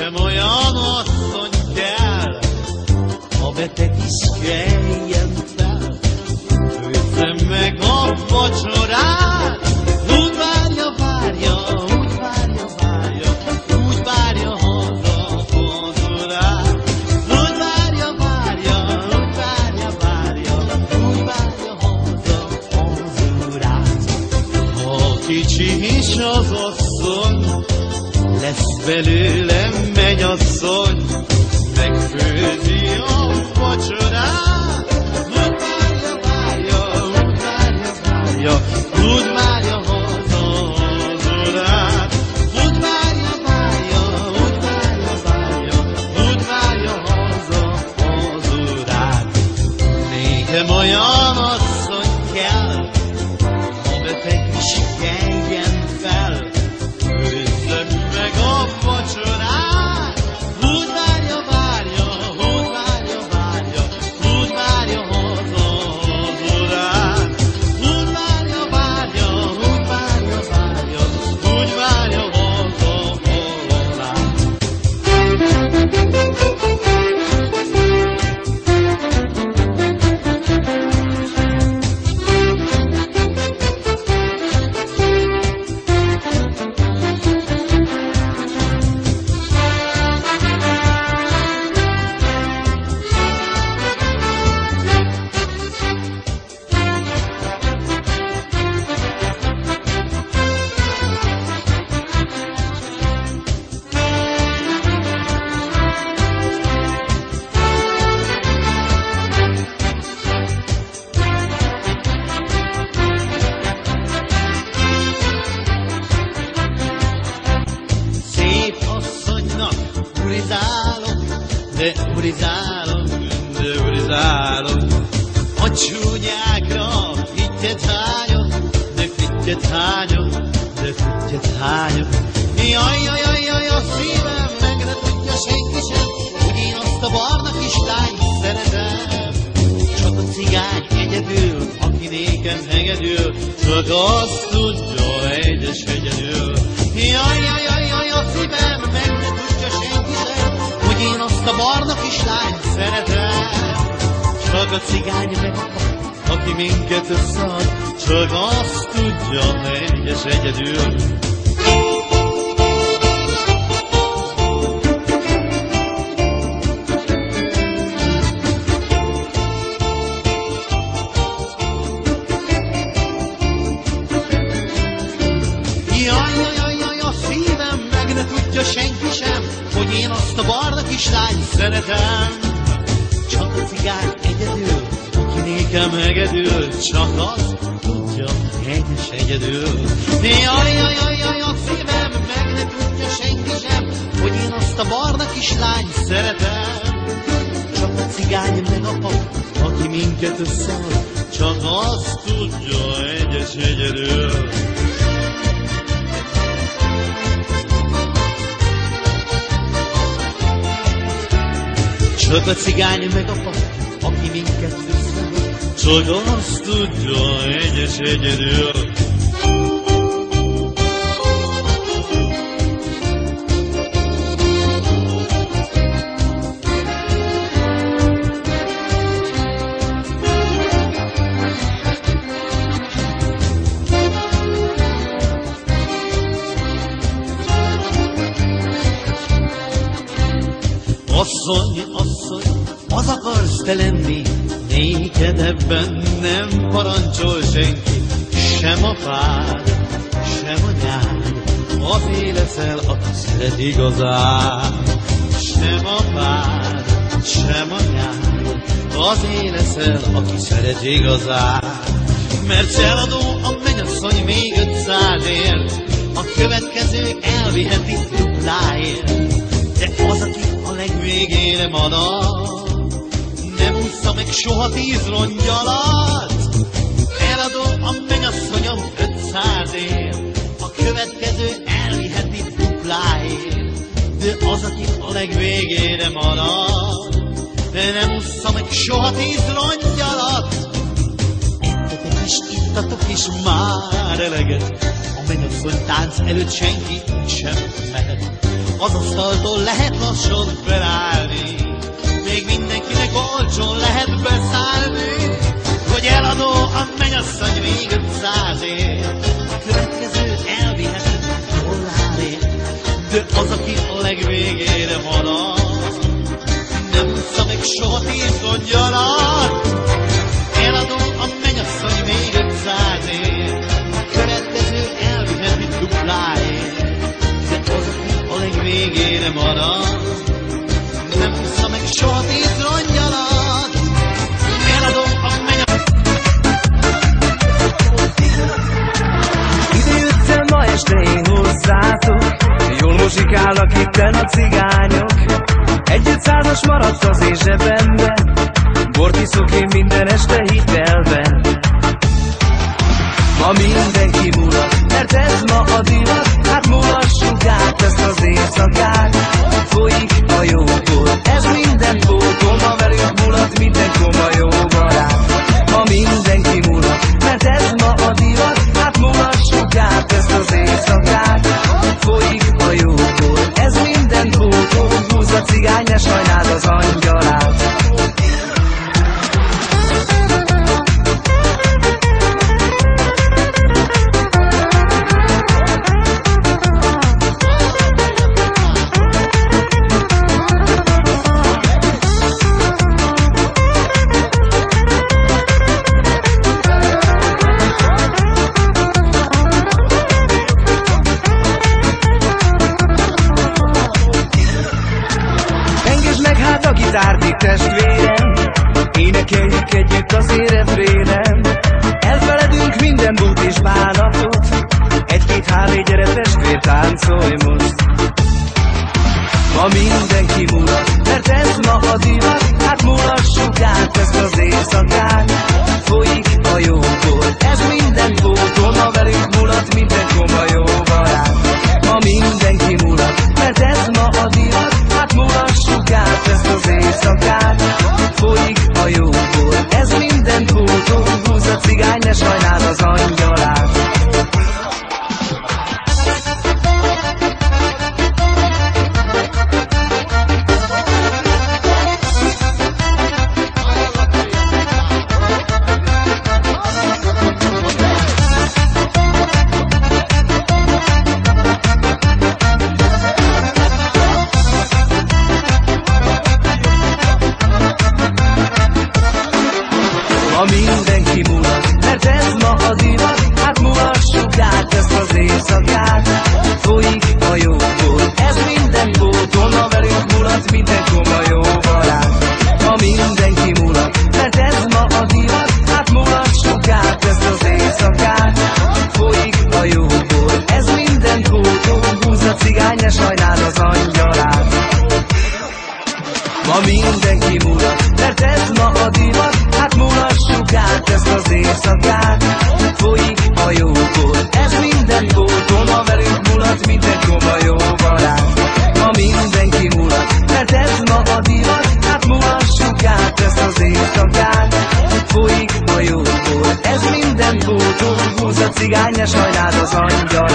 Nekem olyan asszony kell, a beteg is keljen fel, főzzem meg a vacsorát. Úgy várja, várja, úgy várja, várja, úgy várja haza az urát. Úgy várja, várja, úgy várja, várja, úgy várja haza az urát. Ha kicsi is az asszony, lesz belőlem mennyasszony, megfőzi a vacsorát. Úgy várja, várja, úgy várja, várja, úgy várja haza az urát. Úgy várja, várja, úgy várja, várja, úgy várja haza az urát. Nékem olyan asszony kell, a beteg is keljen fel, főzzem meg a vacsorát. Úgy várja, várja, úgy várja, várja, úgy várja haza az urát. Úgy várja, várja, úgy várja, várja, úgy várja haza az urát. De urizálom, a csúnyákra fittyet hányok, de fittyet hányok, de fittyet hányok. Jaj, jaj, jaj, jaj, a szívem meg ne tudja senki sem, hogy én azt a barna kislányt szeretem. Csak a cigány egyedül, aki nékem hegedül, csak azt tudja egyes egyedül. Jaj, jaj, jaj, jaj, a szívem meg ne tudja senki sem, hogy én azt a barna kislányt szeretem. Csak a cigány meg a pap, aki minket összead, csak azt tudja egyes egyedül. Senki sem, hogy én azt a barna kislányt szeretem. Csak a cigány egyedül, aki nékem hegedül, csak azt tudja egyes egyedül. Jaj, jaj, jaj, jaj, a szívem meg ne tudja senki sem, hogy én azt a barna kislányt szeretem. Csak a cigány meg a pap, aki minket összead, csak azt tudja egyes egyedül. Csak a cigány meg a pap, aki minket összead, csak azt tudja egyes egyedül. Asszony, asszony, az akarsz te lenni, néked ebben nem parancsol senki. Sem a pád, sem a nyár, azért leszel, aki szeret igazán. Sem a pád, sem a nyár, azért leszel, aki szeret igazán. Mert eladó a mennyasszony még 500-ért, a következő elviheti dupláért. De az, aki a legvégére marad, nem ússza meg soha 10 rongy alatt. Eladom a mennyasszonyom 500-ért, a következő elviheti dupláért. De az, aki a legvégére marad, nem ússza meg soha 10 rongy alatt. Ettetek is, ittatok is már eleget, a mennyasszony tánc előtt senki sem mehet. Az asztaltól lehet lassan felállni, még mindenkinek olcsón lehet beszállni, hogy eladó a mennyasszony még 500 ért, a következő elvihet dollárért, de az, aki a legvégére marad, nem ússza meg soha 10 rongyalát. Eladó a mennyasszony még 500 ért, a következő elviheti dupláért, de az, aki a legvégére marad, nem ússza meg soha 10 rongyalát. Eladó a mennyasszony. Ide jöttem ma este én hozzátok, jól muzsikálnak itten a cigányok. Egy 500-as maradt az én zsebemben, bort iszok én minden este hitelben. Ma mindenki mulat, mert ez ma a divat, hát mulassuk át ezt az éjszakát. Folyik a jóból, ez minden pótol, ma velünk mulat minden koma jó barát. Ma mindenki mulat, mert ez ma a divat, hát mulassuk át ezt az éjszakát. Folyik a jóból, ez minden pótol, húz a cigány, ne sajnáld az angyalát. Gitárdig testvérem, énekeljük együtt az érefrénem. Elfeledünk minden bút és bánatot, egy-két hálé, gyere testvér, táncolj most. Ma mindenki mulat, mert ez ma a divat, hát mulassuk át ezt az éjszakát. Folyik a jóból, ez minden pótol, ma velünk mulat minden koma jó barát. Ma mindenki mulat, mert ez ma a divat, hát mulassuk át ezt az éjszakát. Folyik a jóból, ez minden pótol, húz a cigány, ne sajnáld az angyalát. Ma mindenki mulat, mert ez ma a divat, hát mulassuk át ezt az éjszakát. Folyik a jóból, ez minden pótol, ma velünk mulat minden koma jó barát. Ma mindenki mulat, mert ez ma a divat, hát mulassuk át ezt az éjszakát. Folyik a jóból, ez minden pótol, húz a cigány, ne sajnáld az angyalát. Ma mindenki mulat, mert ez ma a divat, hát mulassuk át ezt az éjszakát. Folyik a jóból, ez minden pótol, ma velünk mulat minden koma jó barát. Ma mindenki mulat, mert ez ma a divat, hát mulassuk át ezt az éjszakát. Folyik a jóból, ez minden pótol, húz a cigány, ne sajnáld az angyal.